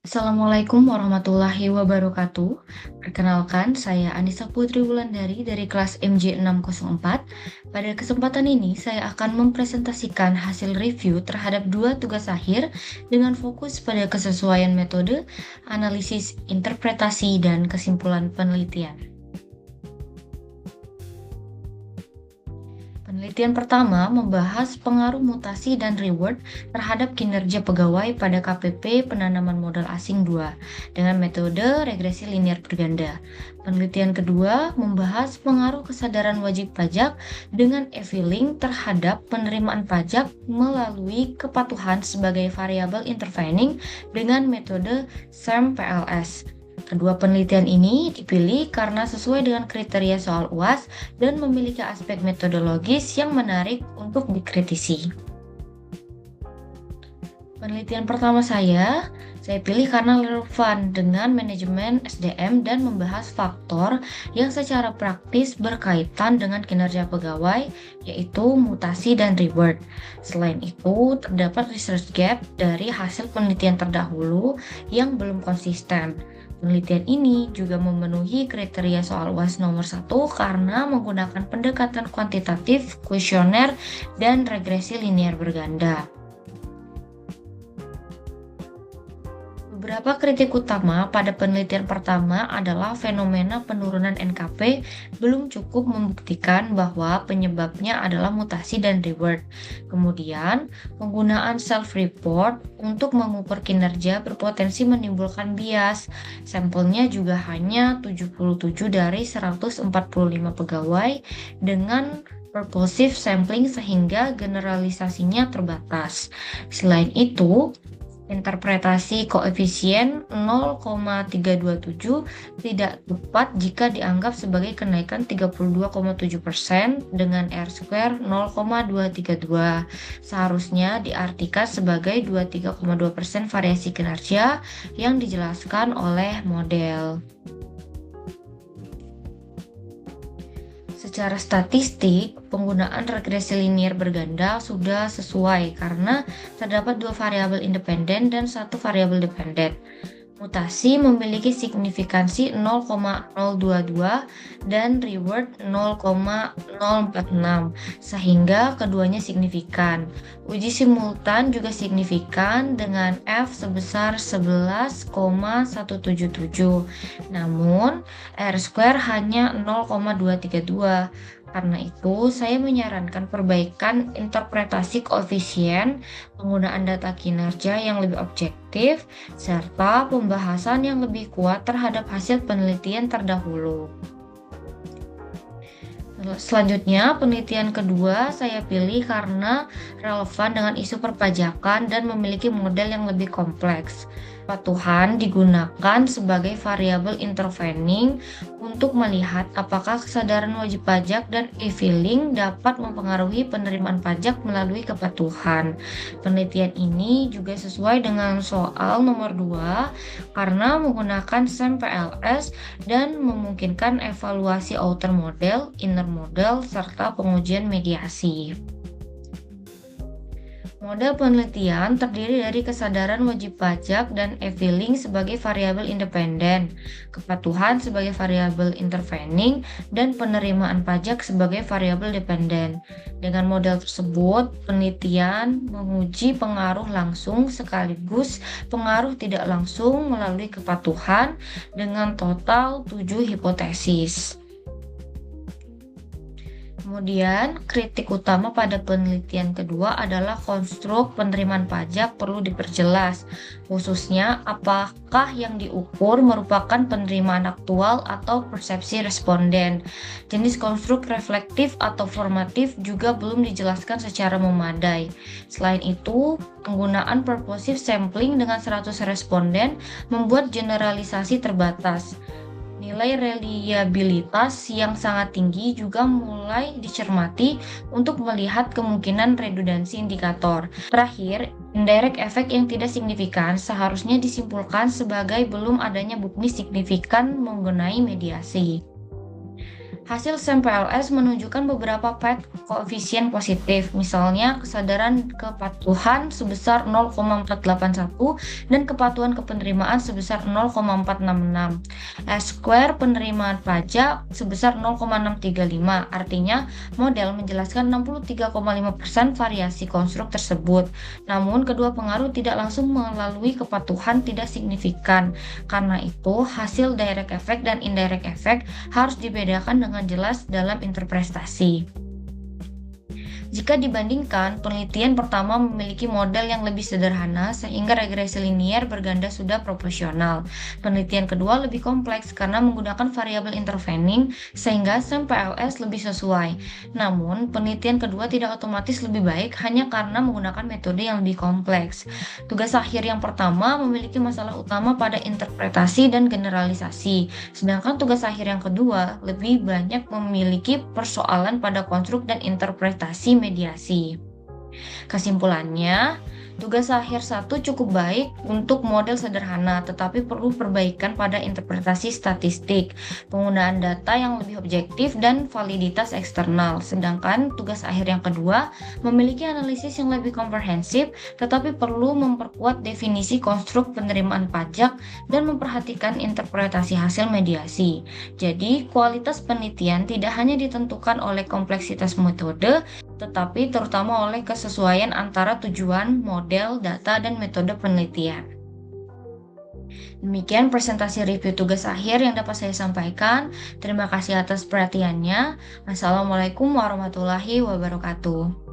Assalamualaikum warahmatullahi wabarakatuh. Perkenalkan, saya Anissa Putri Wulandari dari kelas MJ604. Pada kesempatan ini, saya akan mempresentasikan hasil review terhadap dua tugas akhir dengan fokus pada kesesuaian metode, analisis interpretasi, dan kesimpulan penelitian. Penelitian pertama membahas pengaruh mutasi dan reward terhadap kinerja pegawai pada KPP penanaman modal asing 2 dengan metode regresi linear berganda. Penelitian kedua membahas pengaruh kesadaran wajib pajak dengan e-filing terhadap penerimaan pajak melalui kepatuhan sebagai variabel intervening dengan metode SEM-PLS. Kedua penelitian ini dipilih karena sesuai dengan kriteria soal UAS dan memiliki aspek metodologis yang menarik untuk dikritisi. Penelitian pertama saya pilih karena relevan dengan manajemen SDM dan membahas faktor yang secara praktis berkaitan dengan kinerja pegawai, yaitu mutasi dan reward. Selain itu, terdapat research gap dari hasil penelitian terdahulu yang belum konsisten. Penelitian ini juga memenuhi kriteria soal UAS nomor 1 karena menggunakan pendekatan kuantitatif, kuesioner, dan regresi linear berganda. Beberapa kritik utama pada penelitian pertama adalah fenomena penurunan NKP belum cukup membuktikan bahwa penyebabnya adalah mutasi dan reward. Kemudian, penggunaan self-report untuk mengukur kinerja berpotensi menimbulkan bias. Sampelnya juga hanya 77 dari 145 pegawai dengan purposive sampling sehingga generalisasinya terbatas. Selain itu, interpretasi koefisien 0,327 tidak tepat jika dianggap sebagai kenaikan 32,7% dengan R-square 0,232. Seharusnya diartikan sebagai 23,2% variasi kinerja yang dijelaskan oleh model. Secara statistik, penggunaan regresi linear berganda sudah sesuai karena terdapat dua variabel independen dan satu variabel dependen. Mutasi memiliki signifikansi 0,022 dan reward 0,046, sehingga keduanya signifikan. Uji simultan juga signifikan dengan F sebesar 11,177. Namun, R-square hanya 0,232. Karena itu, saya menyarankan perbaikan interpretasi koefisien, penggunaan data kinerja yang lebih objektif, serta pembahasan yang lebih kuat terhadap hasil penelitian terdahulu. Selanjutnya, penelitian kedua saya pilih karena relevan dengan isu perpajakan dan memiliki model yang lebih kompleks. Kepatuhan digunakan sebagai variabel intervening untuk melihat apakah kesadaran wajib pajak dan e-filing dapat mempengaruhi penerimaan pajak melalui kepatuhan. Penelitian ini juga sesuai dengan soal nomor 2 karena menggunakan SEM-PLS dan memungkinkan evaluasi outer model, inner model, serta pengujian mediasi. Model penelitian terdiri dari kesadaran wajib pajak dan e-filing sebagai variabel independen, kepatuhan sebagai variabel intervening, dan penerimaan pajak sebagai variabel dependen. Dengan model tersebut, penelitian menguji pengaruh langsung sekaligus pengaruh tidak langsung melalui kepatuhan dengan total 7 hipotesis. Kemudian, kritik utama pada penelitian kedua adalah konstruk penerimaan pajak perlu diperjelas, khususnya apakah yang diukur merupakan penerimaan aktual atau persepsi responden. Jenis konstruk reflektif atau formatif juga belum dijelaskan secara memadai. Selain itu, penggunaan purposive sampling dengan 100 responden membuat generalisasi terbatas. Nilai reliabilitas yang sangat tinggi juga mulai dicermati untuk melihat kemungkinan redundansi indikator. Terakhir, indirect effect yang tidak signifikan seharusnya disimpulkan sebagai belum adanya bukti signifikan mengenai mediasi. Hasil SEM PLS menunjukkan beberapa koefisien positif, misalnya kesadaran kepatuhan sebesar 0,481 dan kepatuhan kepenerimaan sebesar 0,466. S-square penerimaan pajak sebesar 0,635, artinya model menjelaskan 63,5% variasi konstruk tersebut. Namun, kedua pengaruh tidak langsung melalui kepatuhan tidak signifikan. Karena itu, hasil direct effect dan indirect effect harus dibedakan dengan jelas dalam interpretasi. Jika dibandingkan, penelitian pertama memiliki model yang lebih sederhana sehingga regresi linier berganda sudah proporsional. Penelitian kedua lebih kompleks karena menggunakan variabel intervening sehingga SEM PLS lebih sesuai. Namun, penelitian kedua tidak otomatis lebih baik hanya karena menggunakan metode yang lebih kompleks. Tugas akhir yang pertama memiliki masalah utama pada interpretasi dan generalisasi, sedangkan tugas akhir yang kedua lebih banyak memiliki persoalan pada konstruk dan interpretasi mediasi. Kesimpulannya, tugas akhir 1 cukup baik untuk model sederhana, tetapi perlu perbaikan pada interpretasi statistik, penggunaan data yang lebih objektif, dan validitas eksternal. Sedangkan tugas akhir yang kedua memiliki analisis yang lebih komprehensif, tetapi perlu memperkuat definisi konstruk penerimaan pajak dan memperhatikan interpretasi hasil mediasi. Jadi, kualitas penelitian tidak hanya ditentukan oleh kompleksitas metode, tetapi terutama oleh kesesuaian antara tujuan, model, data, dan metode penelitian. Demikian presentasi review tugas akhir yang dapat saya sampaikan. Terima kasih atas perhatiannya. Assalamualaikum warahmatullahi wabarakatuh.